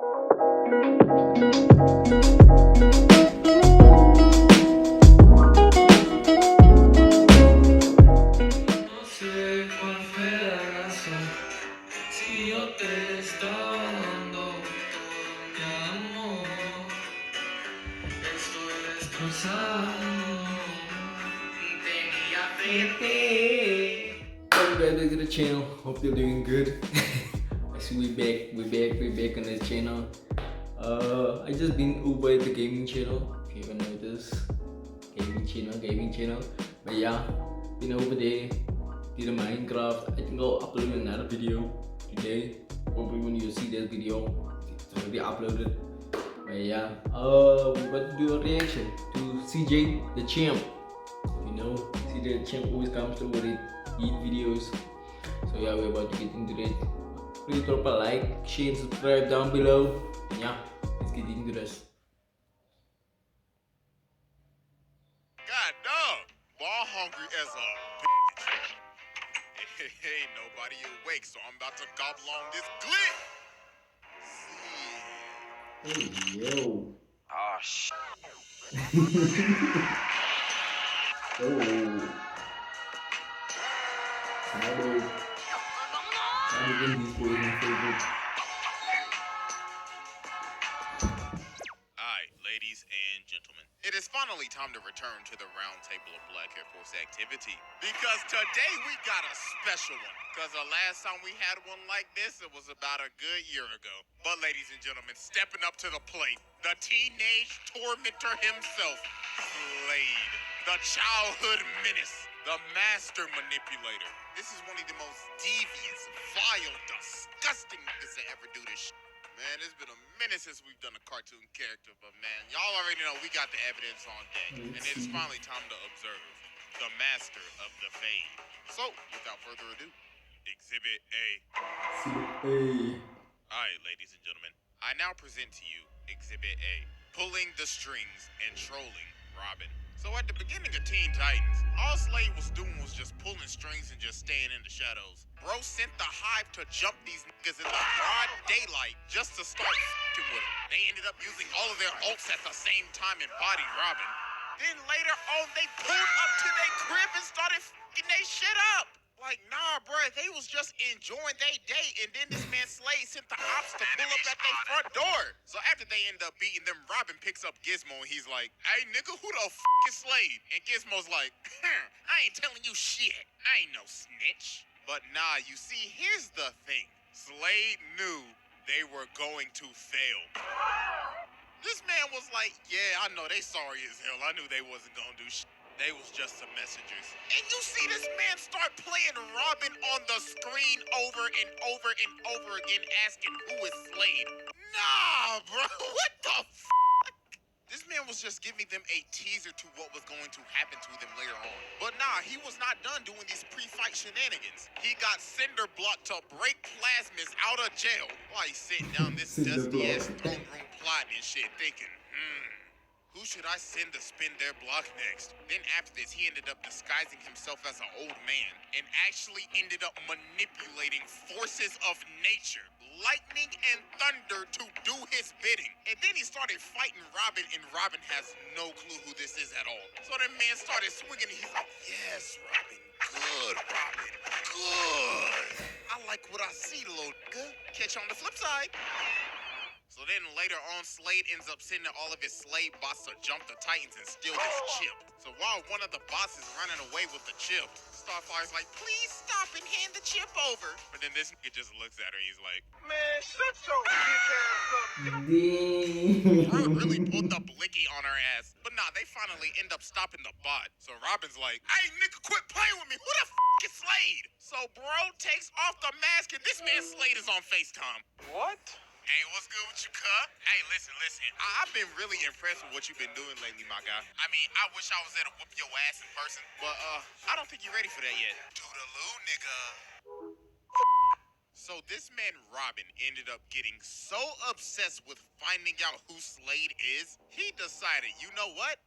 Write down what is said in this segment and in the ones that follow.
Welcome back to the channel. Hope you're doing good. I see we back on this channel. I just been over the gaming channel. If you haven't noticed, gaming channel. But yeah, been over there. Did a Minecraft. I think I'll upload another video today. Hopefully when you see that video, it's already uploaded. But yeah, we're about to do a reaction to CJ Dachamp. You know, CJ Dachamp always comes through with heat videos. So yeah, we're about to get into it. Please drop a like, share, and subscribe down below. And yeah, let's get into this. God dog, ball hungry as a bitch. Ain't nobody awake, so I'm about to gobble on this glit. Hey yo. Oh shit. Oh. SLADE. SLADE in this way my favorite. Alright, ladies and gentlemen. It is finally time to return to the round table of Black Air Force activity. Because today we got a special one. Because the last time we had one like this, it was about a good year ago. But ladies and gentlemen, stepping up to the plate, the teenage tormentor himself, SLADE. The childhood menace, the master manipulator. This is one of the most devious, vile, disgusting niggas to ever do this shit. Man, it's been a minute since we've done a cartoon character, but man, y'all already know we got the evidence on deck. And it's finally time to observe the master of the fade. So, without further ado, Exhibit A. Hey. Alright, ladies and gentlemen, I now present to you Exhibit A. Pulling the strings and trolling Robin. So at the beginning of Teen Titans, all SLADE was doing was just pulling strings and just staying in the shadows. Bro sent the Hive to jump these niggas in the broad daylight just to start f***ing with them. They ended up using all of their ults at the same time and bodied Robin. Then later on, they pulled up to their crib and started f***ing they shit up. Like, nah, bruh, they was just enjoying their day, and then this man SLADE sent the ops to pull up at their front door. So after they end up beating them, Robin picks up Gizmo, and he's like, hey, nigga, who the f*** is SLADE? And Gizmo's like, I ain't telling you shit. I ain't no snitch. But nah, you see, here's the thing. SLADE knew they were going to fail. This man was like, yeah, I know they sorry as hell. I knew they wasn't gonna do shit. They was just some messengers. And you see this man start playing Robin on the screen over and over and over again, asking who is SLADE. Nah, bro, what the f***? This man was just giving them a teaser to what was going to happen to them later on. But nah, he was not done doing these pre-fight shenanigans. He got Cinder Block to break Plasmas out of jail while he's sitting down this dusty-ass throne room plotting and shit, thinking, who should I send to spin their block next? Then after this, he ended up disguising himself as an old man and actually ended up manipulating forces of nature, lightning and thunder to do his bidding. And then he started fighting Robin, and Robin has no clue who this is at all. So the man started swinging, and he's like, yes, Robin, good, Robin, good. I like what I see, little nigga. Catch you on the flip side. So then later on, SLADE ends up sending all of his SLADE bots to jump the Titans and steal his chip. So while one of the bots is running away with the chip, Starfire's like, please stop and hand the chip over. But then this nigga just looks at her, he's like, man, shut your bitch ass up. Bro really pulled the blicky on her ass. But nah, they finally end up stopping the bot. So Robin's like, hey nigga, quit playing with me. Who the f*** is SLADE? So bro takes off the mask and this man SLADE is on FaceTime. What? Hey, what's good with you, cuh? Hey, listen. I've been really impressed with what you've been doing lately, my guy. I mean, I wish I was there to whoop your ass in person, but, I don't think you're ready for that yet. Toodaloo, nigga. So this man, Robin, ended up getting so obsessed with finding out who SLADE is, he decided, you know what?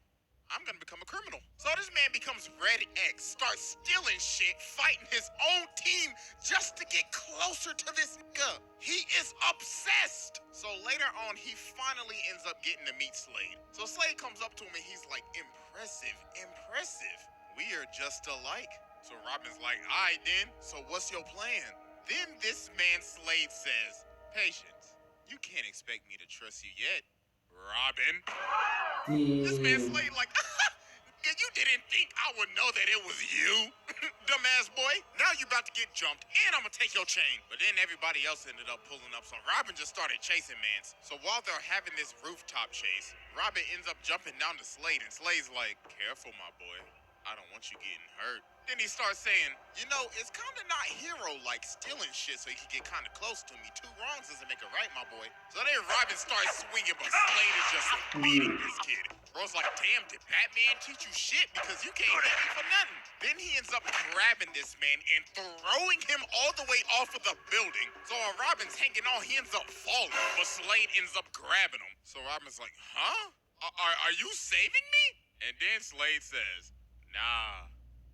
I'm gonna become a criminal. So this man becomes Red X, starts stealing shit, fighting his own team just to get closer to this nigga. He is obsessed. So later on, he finally ends up getting to meet Slade. So Slade comes up to him and he's like, impressive, impressive. We are just alike. So Robin's like, all right then, so what's your plan? Then this man Slade says, patience, you can't expect me to trust you yet, Robin. This man Slade like, you didn't think I would know that it was you? Dumbass boy, now you about to get jumped and I'm gonna take your chain. But then everybody else ended up pulling up, so Robin just started chasing mans. So while they're having this rooftop chase, Robin ends up jumping down to Slade and Slade's like, careful my boy, I don't want you getting hurt. Then he starts saying, you know, it's kind of not hero-like stealing shit so you can get kind of close to me. Two wrongs doesn't make a right, my boy. So then Robin starts swinging, but Slade is just beating this kid. Bro's like, damn, did Batman teach you shit? Because you can't hit me for nothing. Then he ends up grabbing this man and throwing him all the way off of the building. So while Robin's hanging on, he ends up falling, but Slade ends up grabbing him. So Robin's like, huh? Are you saving me? And then Slade says, nah,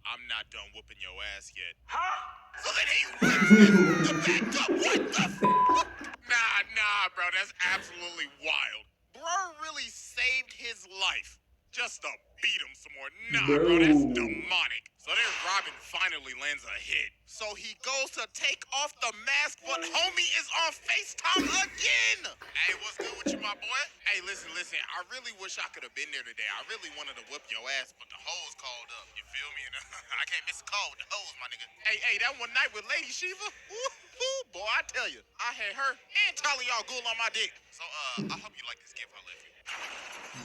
I'm not done whooping your ass yet. Huh? So then he whips him to back up. What the f? Nah, bro, that's absolutely wild. Bro really saved his life just to beat him some more. Nah, bro, that's demonic. So then Robin finally lands a hit. So he goes to take off the mask, but homie is on FaceTime again. Hey, what's good with you, my boy? Hey, listen, I really wish I could have been there today. I really wanted to whip your ass, but the hoes called up. You feel me? And I can't miss a call with the hoes, my nigga. Hey, that one night with Lady Shiva? Woo, boy, I tell you, I had her and Talia al Ghul on my dick. So, I hope you like this gift I left you.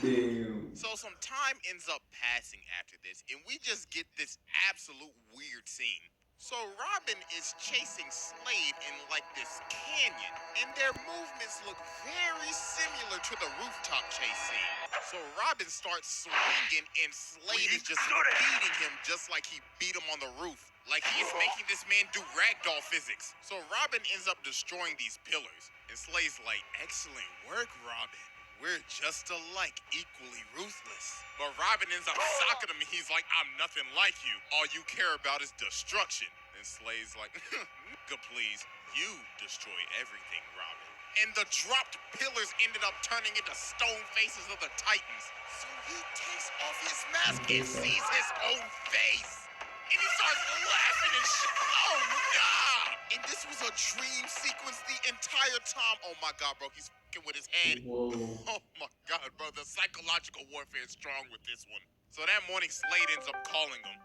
Damn. So some time ends up passing after this, and we just get this absolute weird scene. So Robin is chasing Slade in like this canyon, and their movements look very similar to the rooftop chase scene. So Robin starts swinging, and Slade is just beating him just like he beat him on the roof. Like he is making this man do ragdoll physics. So Robin ends up destroying these pillars, and Slade's like, excellent work, Robin. We're just alike, equally ruthless. But Robin ends up socking him and he's like, I'm nothing like you. All you care about is destruction. And Slade's like, nigga please, you destroy everything, Robin. And the dropped pillars ended up turning into stone faces of the Titans. So he takes off his mask and sees his own face. And he starts laughing and shit. Oh, nah! And this was a dream sequence the entire time. Oh my God, bro, he's fucking with his head. Whoa. Oh my God, bro, the psychological warfare is strong with this one. So that morning, Slade ends up calling him.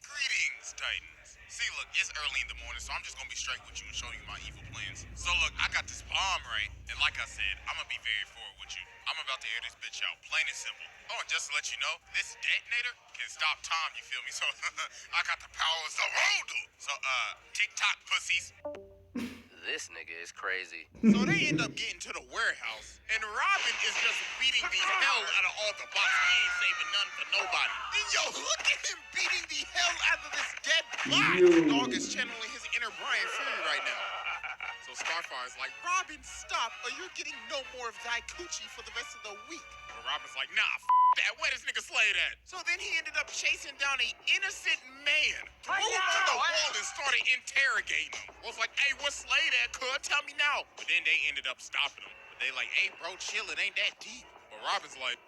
Greetings, Titans. See, look, it's early in the morning, so I'm just gonna be straight with you and show you my evil plans. So look, I got this bomb, right? And like I said, I'm gonna be very forward with you. I'm about to air this bitch out, plain and simple. Oh, and just to let you know, this detonator can stop time, you feel me? So, I got the power of the world. So, TikTok pussies. This nigga is crazy. So they end up getting to the warehouse, and Robin is just beating the hell out of all the bots. He ain't saving none for nobody. And yo, look at him beating the hell out of this dead bot. The dog is channeling his inner Brian Fury right now. So Starfire's like, Robin, stop, or you're getting no more of thy coochie for the rest of the week. But Robin's like, nah, that. Where this nigga Slade at? So then he ended up chasing down an innocent man, threw him on the wall and started interrogating him. Was like, hey, what's Slade at, cuz? Tell me now. But then they ended up stopping him. But they like, hey, bro, chill, it ain't that deep. But Robin's like,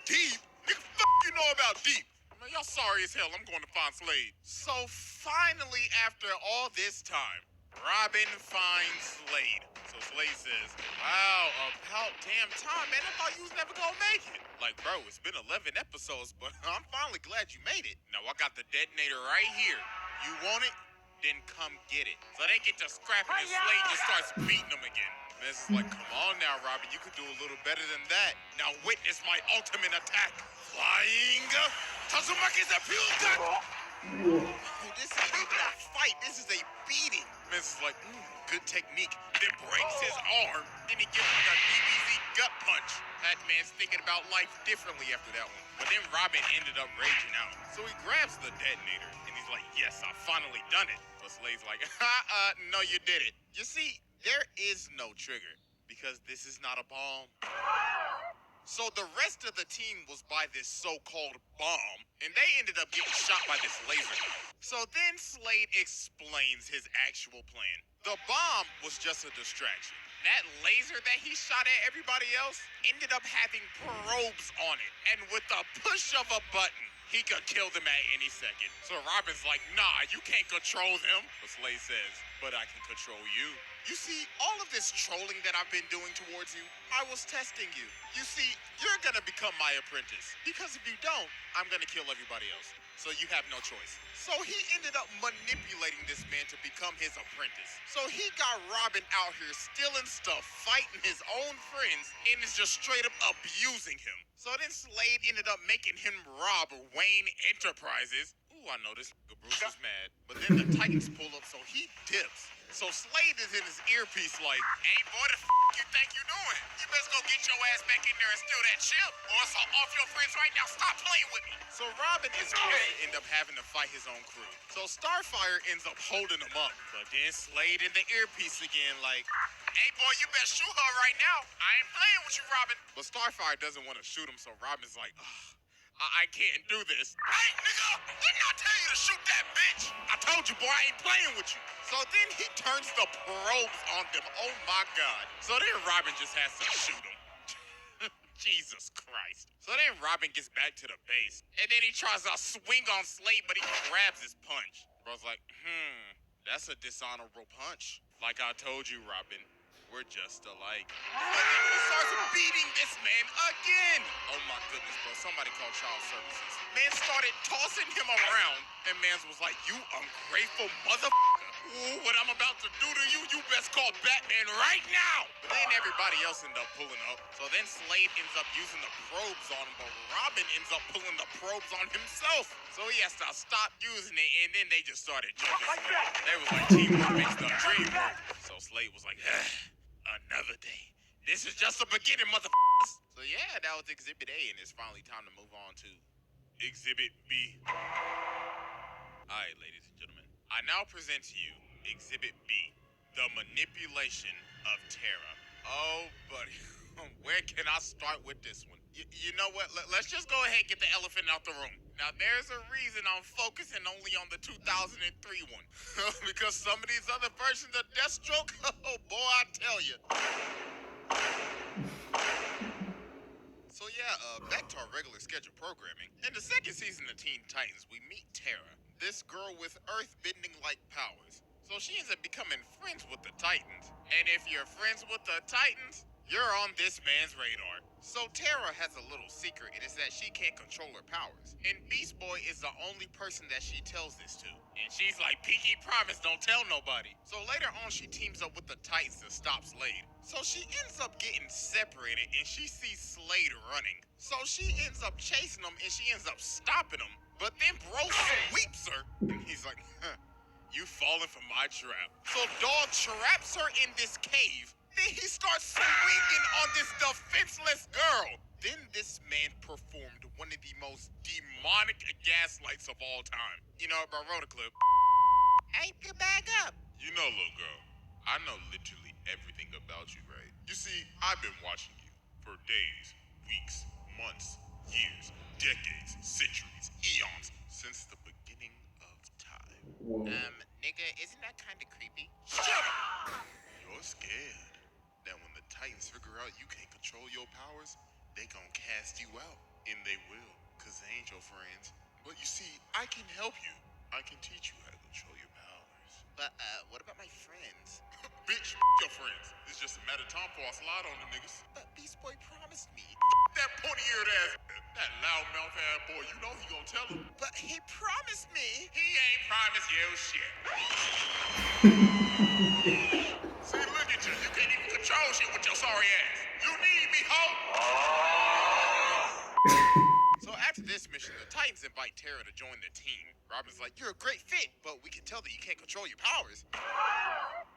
deep? Nigga, you know about deep? Man, y'all sorry as hell. I'm going to find Slade. So finally, after all this time, Robin finds Slade. So Slade says, wow, about damn time, man. I thought you was never gonna make it. Like, bro, it's been 11 episodes, but I'm finally glad you made it. Now, I got the detonator right here. You want it? Then come get it. So they get to scrapping and Slade just starts beating them again. This is like, come on now, Robin. You could do a little better than that. Now witness my ultimate attack. Flying Tazumaki's appeal gun. This isn't even a fight. This is a beating. Miss is like, good technique. Then breaks his arm. Then he gives him a DBZ gut punch. That man's thinking about life differently after that one. But then Robin ended up raging out. So he grabs the detonator and he's like, yes, I finally done it. But Slade's like, no, you did it. You see, there is no trigger because this is not a bomb. So the rest of the team was by this so-called bomb, and they ended up getting shot by this laser gun. So then Slade explains his actual plan. The bomb was just a distraction. That laser that he shot at everybody else ended up having probes on it, and with the push of a button, he could kill them at any second. So Robin's like, nah, you can't control them. But Slade says, but I can control you. You see, all of this trolling that I've been doing towards you, I was testing you. You see, you're gonna become my apprentice. Because if you don't, I'm gonna kill everybody else. So you have no choice. So he ended up manipulating this man to become his apprentice. So he got Robin out here stealing stuff, fighting his own friends, and is just straight up abusing him. So then Slade ended up making him rob Wayne Enterprises. Ooh, I know this Bruce is mad. But then the Titans pull up, so he dips. So Slade is in his earpiece like, hey boy, the you think you doing? You best go get your ass back in there and steal that chip, or else I'll off your friends right now. Stop playing with me. So Robin is going to end up having to fight his own crew. So Starfire ends up holding him up. But then Slade in the earpiece again like, hey boy, you better shoot her right now. I ain't playing with you, Robin. But Starfire doesn't want to shoot him, so Robin's like, ugh. I can't do this. Hey, nigga, didn't I tell you to shoot that bitch? I told you, boy, I ain't playing with you. So then he turns the probes on them. Oh, my God. So then Robin just has to shoot him. Jesus Christ. So then Robin gets back to the base. And then he tries to swing on Slade, but he grabs his punch. Bro's like, that's a dishonorable punch. Like I told you, Robin. We're just alike. But then he starts beating this man again. Oh my goodness, bro. Somebody called child services. Man started tossing him around, and Mans was like, you ungrateful motherfucker. Ooh, what I'm about to do to you, you best call Batman right now. But then everybody else ended up pulling up. So then Slade ends up using the probes on him, but Robin ends up pulling the probes on himself. So he has to stop using it, and then they just started jumping. They was like, teamwork makes the dream work. So Slade was like, another day. This is just the beginning, motherfuckers. So yeah, that was Exhibit A, and it's finally time to move on to Exhibit B. Alright, ladies and gentlemen. I now present to you Exhibit B, the manipulation of Terra. Oh, buddy. Where can I start with this one? You know what? Let's just go ahead and get the elephant out the room. Now, there's a reason I'm focusing only on the 2003 one. Because some of these other versions of Deathstroke, oh boy, I tell you. So yeah, back to our regular scheduled programming. In the second season of Teen Titans, we meet Terra, this girl with earth-bending-like powers. So she ends up becoming friends with the Titans. And if you're friends with the Titans, you're on this man's radar. So Terra has a little secret, and it's that she can't control her powers. And Beast Boy is the only person that she tells this to. And she's like, Pinky promise, don't tell nobody. So later on, she teams up with the Titans to stop Slade. So she ends up getting separated, and she sees Slade running. So she ends up chasing him, and she ends up stopping him. But then bro sweeps her, and he's like, you falling for my trap. So Dog traps her in this cave. Then he starts swinging on this defenseless girl. Then this man performed one of the most demonic gaslights of all time. You know, bro, wrote a clip. Hey, get back up. You know, little girl, I know literally everything about you, right? You see, I've been watching you for days, weeks, months, years, decades, centuries, eons, since the beginning of time. Whoa. Nigga, isn't that kind of creepy? Shut up! You're scared that when the Titans figure out you can't control your powers, they gon' cast you out. And they will, cause they ain't your friends. But you see, I can help you. I can teach you how to control your powers. But, what about my friends? Bitch, your friends. It's just a matter of time before I slide on the niggas. But Beast Boy promised me. That pointy-eared ass, that loudmouth ass boy, you know he gon' tell him. But he promised me. He ain't promised you shit. See, look at you. You can't even control shit with your sorry ass. You need me, ho. So after this mission, the Titans invite Terra to join the team. Robin's like, you're a great fit, but we can tell that you can't control your powers.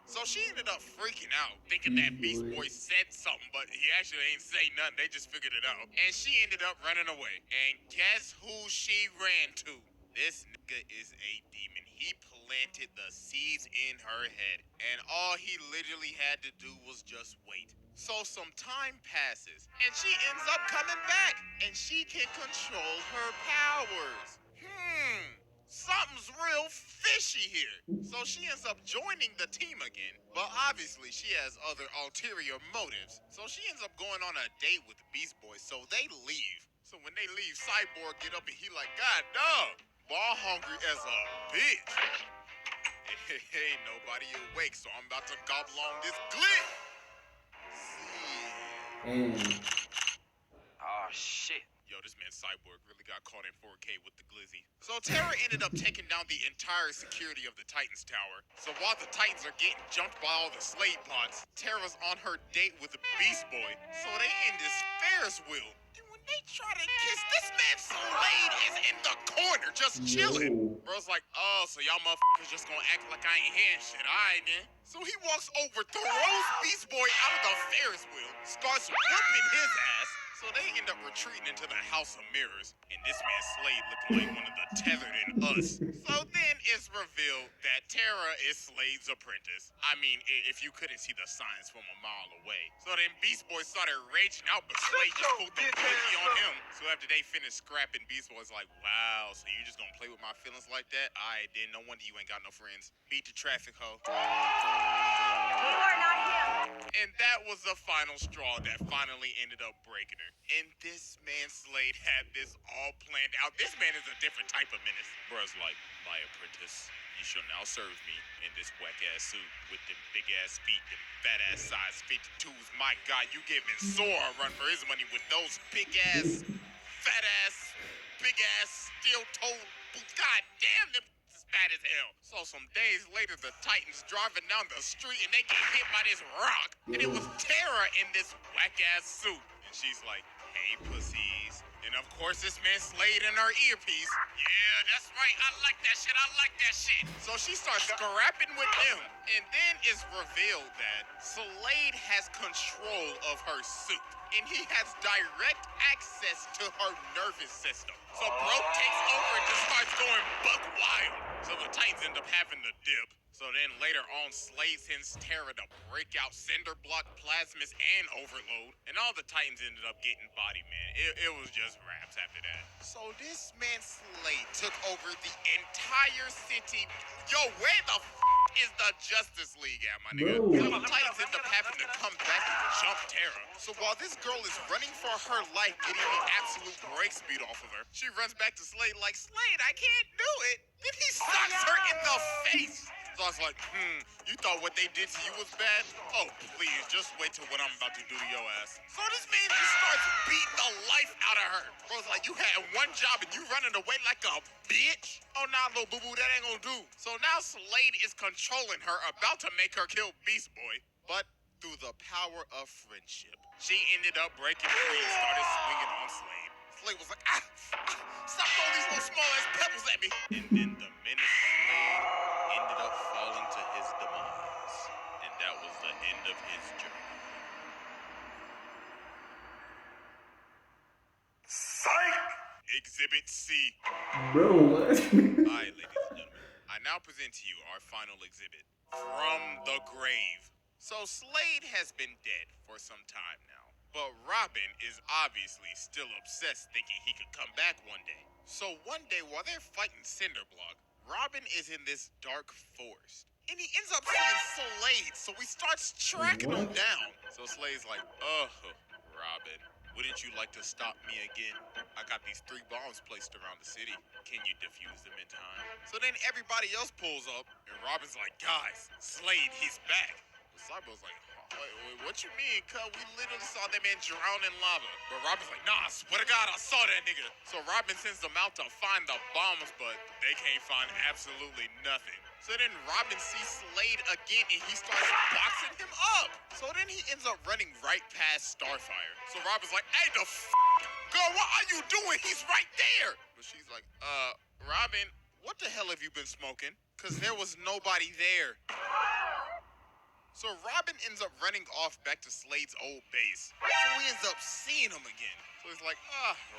So she ended up freaking out, thinking that Beast Boy said something, but he actually ain't say nothing. They just figured it out. And she ended up running away. And guess who she ran to? This nigga is a demon. He planted the seeds in her head, and all he literally had to do was just wait. So some time passes, and she ends up coming back, and she can control her powers. Something's real fishy here. So she ends up joining the team again, but obviously she has other ulterior motives. So she ends up going on a date with Beast Boy, so they leave. So when they leave, Cyborg get up and he like, God dog, ball hungry as a bitch. Ain't nobody awake, so I'm about to gobble on this glit. And Oh, shit. Yo, this man Cyborg really got caught in 4K with the glizzy. So Terra ended up taking down the entire security of the Titans Tower. So while the Titans are getting jumped by all the Slade pods, Terra's on her date with the Beast Boy. So they in this Ferris wheel. And when they try to kiss, this man Slade is in the corner just chilling. Bro's like, oh, so y'all motherfuckers just gonna act like I ain't hearing shit, alright then. So he walks over, throws Beast Boy out of the Ferris wheel, starts whooping his ass. So they end up retreating into the House of Mirrors, and this man Slade looking like one of the tethered in us. So then it's revealed that Terra is Slade's apprentice. I mean, if you couldn't see the signs from a mile away. So then Beast Boy started raging out, but Slade just pulled the blicky on him. So after they finished scrapping, Beast Boy's like, wow, so you just gonna play with my feelings like that? Alright, then no wonder you ain't got no friends. Beat the traffic, hoe. You are not him. And that was the final straw that finally ended up breaking her. And this man Slade had this all planned out. This man is a different type of menace. Bruh's like, my apprentice, you shall now serve me in this whack-ass suit with them big-ass feet, them fat-ass size 52s. My God, you giving Sora a run for his money with those big-ass, fat-ass, big-ass, steel-toed boots. God damn, them is fat as hell. So some days later, the Titans driving down the street and they get hit by this rock. And it was Terra in this whack-ass suit. And she's like, hey, pussies. And of course, this man Slade in her earpiece. Yeah, that's right. I like that shit. I like that shit. So she starts scrapping with them. And then it's revealed that Slade has control of her suit. And he has direct access to her nervous system. So bro takes over and just starts going buck wild. So the Titans end up having to dip. So then later on, Slade sends Terra to break out Cinder Block, Plasmus, and Overload. And all the Titans ended up getting body, man. It was just raps after that. So this man Slade took over the entire city. Yo, where the is the Justice League at, my nigga? Bro. So the Titans end up having to come back and jump Terra. So while this girl is running for her life, getting the absolute break speed off of her, she runs back to Slade like, Slade, I can't do it. Then he socks her in the face. So I was like, you thought what they did to you was bad? Oh, please, just wait till what I'm about to do to your ass. So this man just starts beating the life out of her. Bro's like, you had one job and you running away like a bitch? Oh, nah, little boo-boo, that ain't gonna do. So now Slade is controlling her, about to make her kill Beast Boy. But through the power of friendship, she ended up breaking free and started swinging on Slade. Slade was like, stop throwing these little small-ass pebbles at me. And then the menace Slade ended up falling to his demise. And that was the end of his journey. Psych! Exhibit C. bro, what? Alright, ladies and gentlemen. I now present to you our final exhibit. From the Grave. So Slade has been dead for some time now. But Robin is obviously still obsessed, thinking he could come back one day. So one day while they're fighting Cinderblock, Robin is in this dark forest. And he ends up seeing Slade, so he starts tracking him down. So Slade's like, Robin, wouldn't you like to stop me again? I got these 3 bombs placed around the city. Can you defuse them in time? So then everybody else pulls up, and Robin's like, guys, Slade, he's back. Cyborg's like, wait, what you mean, cuz? We literally saw that man drown in lava. But Robin's like, nah, I swear to God, I saw that nigga. So Robin sends them out to find the bombs, but they can't find absolutely nothing. So then Robin sees Slade again, and he starts boxing him up. So then he ends up running right past Starfire. So Robin's like, hey, the girl, what are you doing? He's right there. But she's like, Robin, what the hell have you been smoking? Because there was nobody there. So Robin ends up running off back to Slade's old base. So he ends up seeing him again. So he's like,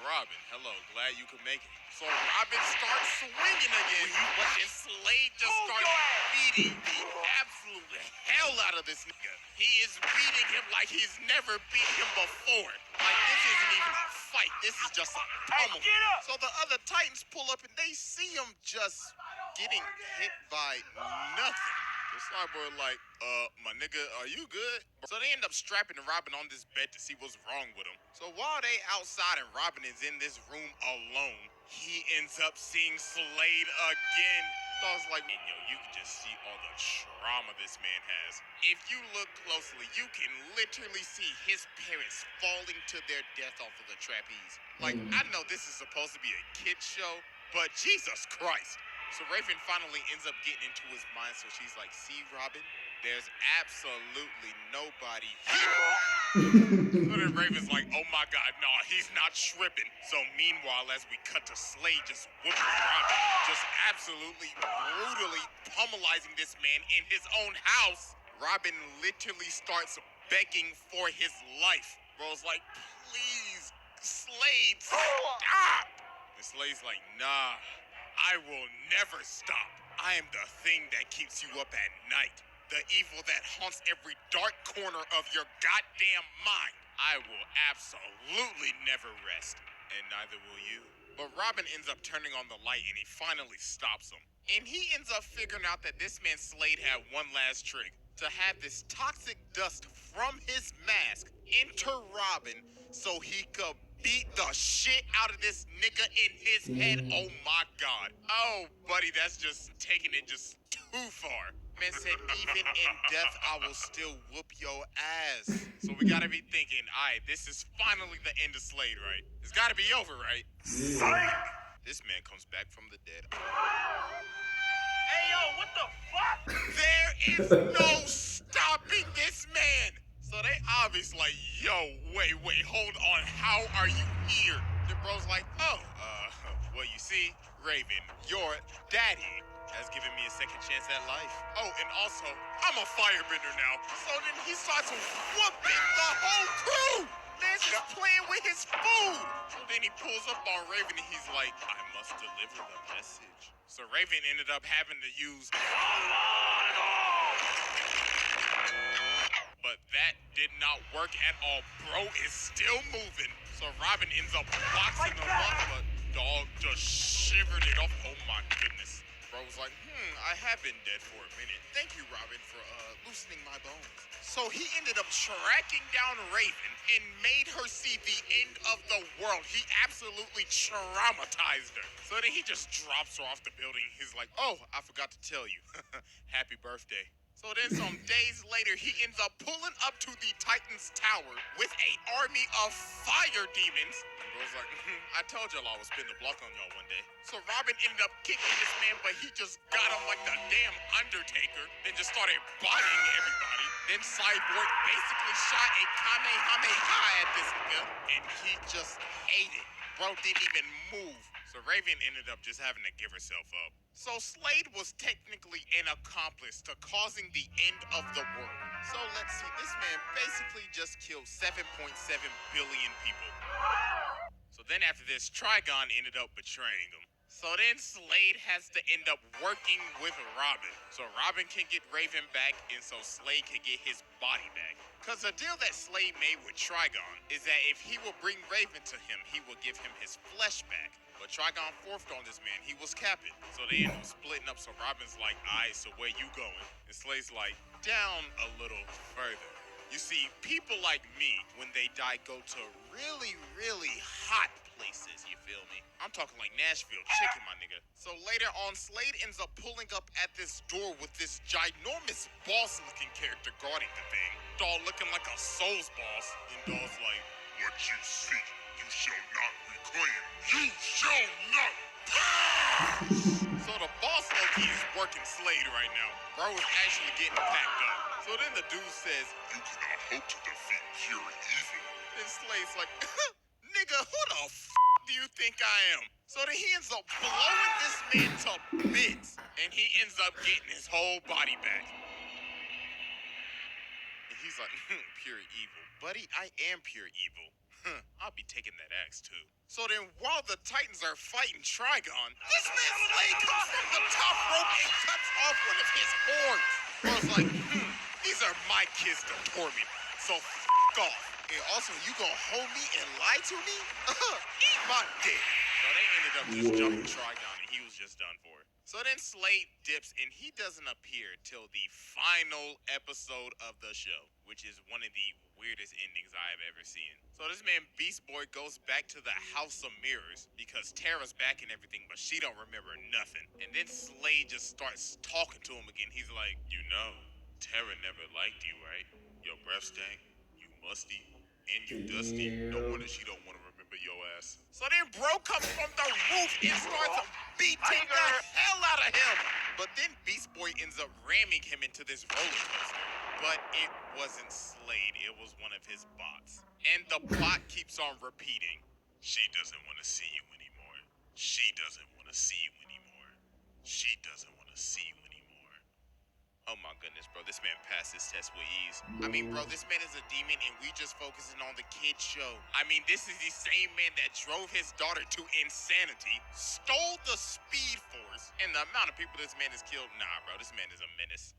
Robin, hello, glad you could make it. So Robin starts swinging again, but then Slade just starts beating the absolute hell out of this nigga. He is beating him like he's never beat him before. Like, this isn't even a fight. This is just a pummel. So the other Titans pull up and they see him just getting hit by nothing. The Cyborg like, my nigga, are you good? So they end up strapping Robin on this bed to see what's wrong with him. So while they outside and Robin is in this room alone, he ends up seeing Slade again. So I was like, yo, you can just see all the trauma this man has. If you look closely, you can literally see his parents falling to their death off of the trapeze. Like, I know this is supposed to be a kid's show, but Jesus Christ. So Raven finally ends up getting into his mind, so she's like, see, Robin, there's absolutely nobody here. So then Raven's like, oh my God, no, he's not tripping. So meanwhile, as we cut to Slade just whooping Robin, just absolutely brutally pummelizing this man in his own house, Robin literally starts begging for his life. Bro's like, please, Slade, stop! And Slade's like, nah. I will never stop. I am the thing that keeps you up at night. The evil that haunts every dark corner of your goddamn mind. I will absolutely never rest. And neither will you. But Robin ends up turning on the light and he finally stops him. And he ends up figuring out that this man Slade had one last trick. To have this toxic dust from his mask enter Robin so he could beat the shit out of this nigga in his head. Oh my God. Oh, buddy, that's just taking it just too far. Man said, even in death, I will still whoop your ass. So we gotta be thinking, alright, this is finally the end of Slade, right? It's gotta be over, right? Yeah. This man comes back from the dead. Hey, yo, what the fuck? There is no stopping this man. So they obviously like, yo, wait, hold on. How are you here? The bro's like, well, you see, Raven, your daddy has given me a second chance at life. Oh, and also, I'm a firebender now. So then he starts whooping the whole crew. Man's just playing with his food. So then he pulls up on Raven and he's like, I must deliver the message. So Raven ended up having to use... But that did not work at all. Bro is still moving. So Robin ends up boxing him up, but dog just shivered it off. Oh my goodness. Bro was like, I have been dead for a minute. Thank you, Robin, for loosening my bones. So he ended up tracking down Raven and made her see the end of the world. He absolutely traumatized her. So then he just drops her off the building. He's like, oh, I forgot to tell you. Happy birthday. So then some days later, he ends up pulling up to the Titan's tower with an army of fire demons. And Bro's like, I told y'all I would spin the block on y'all one day. So Robin ended up kicking this man, but he just got him like the damn Undertaker. Then just started bodying everybody. Then Cyborg basically shot a Kamehameha at this nigga, and he just ate it. Bro didn't even move. So Raven ended up just having to give herself up. So Slade was technically an accomplice to causing the end of the world. So let's see, this man basically just killed 7.7 billion people. So then after this, Trigon ended up betraying him. So then Slade has to end up working with Robin. So Robin can get Raven back, and so Slade can get his body back. Because the deal that Slade made with Trigon is that if he will bring Raven to him, he will give him his flesh back. But Trigon forfed on this man. He was capping. So they end up splitting up. So Robin's like, alright, so where you going? And Slade's like, down a little further. You see, people like me, when they die, go to really, really hot places, you feel me? I'm talking like Nashville chicken, my nigga. So later on, Slade ends up pulling up at this door with this ginormous boss-looking character guarding the thing. Doll looking like a Souls boss. And Doll's like, what you see, you shall not reclaim. You shall not pass! So the boss low-key is working Slade right now. Bro is actually getting packed up. So then the dude says, you cannot hope to defeat pure evil. Then Slade's like, nigga, who the f*** do you think I am? So then he ends up blowing this man to bits. And he ends up getting his whole body back. And he's like, pure evil. Buddy, I am pure evil. I'll be taking that axe too. So then, while the Titans are fighting Trigon, this man Slade comes from the top rope and cuts off one of his horns. I was like, these are my kids to torment, so off. And also, you gonna hold me and lie to me? Eat my dick. So they ended up just jumping Trigon, and he was just done for. So then Slade dips, and he doesn't appear till the final episode of the show, which is one of the weirdest endings I have ever seen. So this man Beast Boy goes back to the House of Mirrors because Tara's back and everything, but she don't remember nothing. And then Slade just starts talking to him again. He's like, you know, Tara never liked you, right? Your breath stank, you musty, and you dusty. No wonder she don't want to remember your ass. So then bro comes from the roof and starts beating the hell out of him. But then Beast Boy ends up ramming him into this roller coaster. But it wasn't Slade, it was one of his bots. And the bot keeps on repeating, she doesn't want to see you anymore. She doesn't want to see you anymore. She doesn't want to see you anymore. Oh my goodness, bro, this man passed his test with ease. I mean, bro, this man is a demon and we just focusing on the kid show. I mean, this is the same man that drove his daughter to insanity, stole the Speed Force, and the amount of people this man has killed. Nah, bro, this man is a menace.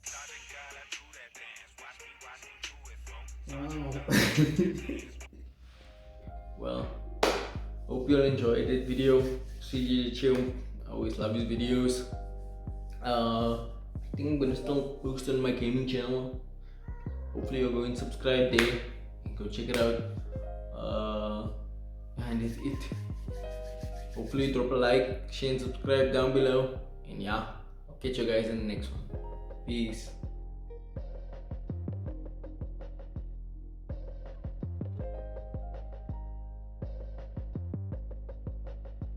Well, hope you all enjoyed that video. CJ Dachamp, I always love his videos. I think I'm gonna start posting on my gaming channel. Hopefully you're going to subscribe there and go check it out. And that's it. Hopefully drop a like, share and subscribe down below. And yeah, I'll catch you guys in the next one. Peace.